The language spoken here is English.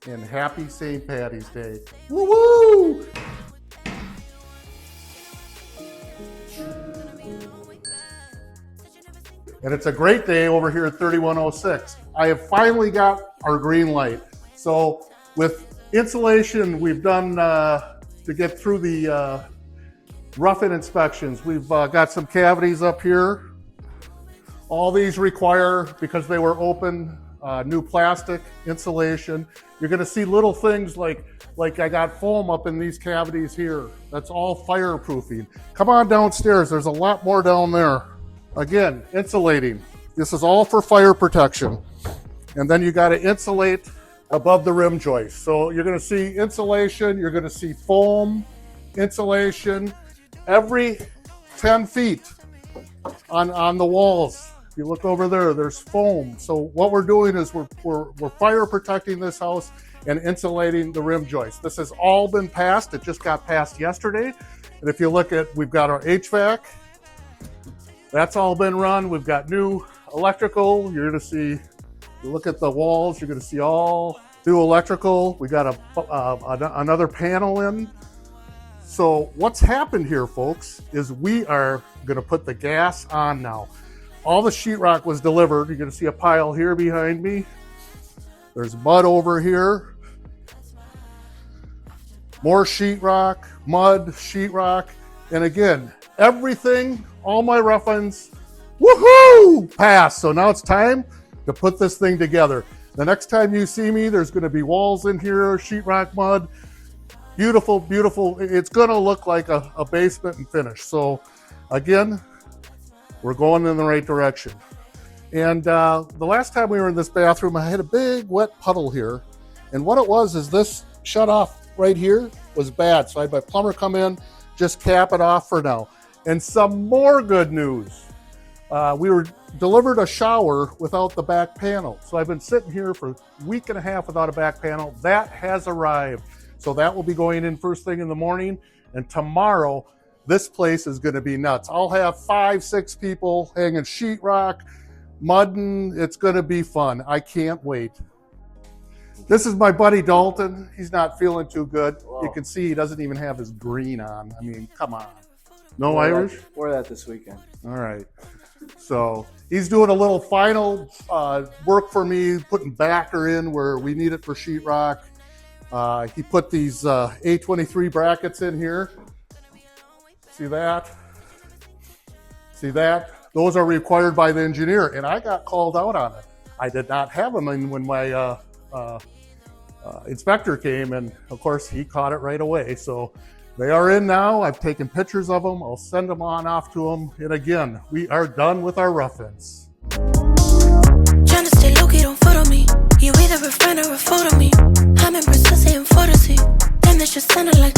and happy St. Patty's Day. Woo woo! And it's a great day over here at 3106. I have finally got our green light. So with insulation, we've done to get through the rough-in inspections. We've got some cavities up here. All these require, because they were open, new plastic insulation. You're gonna see little things like I got foam up in these cavities here. That's all fireproofing. Come on downstairs, there's a lot more down there. Again, insulating. This is all for fire protection. And then you gotta insulate above the rim joist. So you're gonna see insulation, you're gonna see foam, insulation, every 10 feet on the walls. If you look over there, there's foam. So what we're doing is we're fire protecting this house and insulating the rim joist. This has all been passed. It just got passed yesterday. And if you look at, we've got our HVAC. That's all been run. We've got new electrical. You're gonna see, you look at the walls, you're gonna see all new electrical. We got another panel in. So what's happened here, folks, is we are gonna put the gas on now. All the sheetrock was delivered. You're gonna see a pile here behind me. There's mud over here. More sheetrock, mud, sheetrock. And again, everything, all my rough-ins, woohoo, passed. So now it's time to put this thing together. The next time you see me, there's gonna be walls in here, sheetrock, mud. Beautiful, beautiful. It's gonna look like a basement and finish. So again, we're going in the right direction. And the last time we were in this bathroom, I had a big wet puddle here. And what it was is this shut off right here was bad. So I had my plumber come in, just cap it off for now. And some more good news. We were delivered a shower without the back panel. So I've been sitting here for a week and a half without a back panel. That has arrived. So that will be going in first thing in the morning. And tomorrow, this place is gonna be nuts. I'll have 5-6 people hanging sheetrock, mudding. It's gonna be fun. I can't wait. This is my buddy Dalton. He's not feeling too good. Whoa. You can see he doesn't even have his green on. I mean, come on. No Irish? Wear that this weekend. All right. So he's doing a little final work for me, putting backer in where we need it for sheetrock. He put these A23 brackets in here. See that? See that? Those are required by the engineer, and I got called out on it. I did not have them in when my inspector came, and of course he caught it right away. So they are in now. I've taken pictures of them. I'll send them on off to them. And again, we are done with our rough-ins. Trying to stay low-key, don't photo me. You either a friend or a photo me. I'm in Brazil saying photo see. Then this just sounded like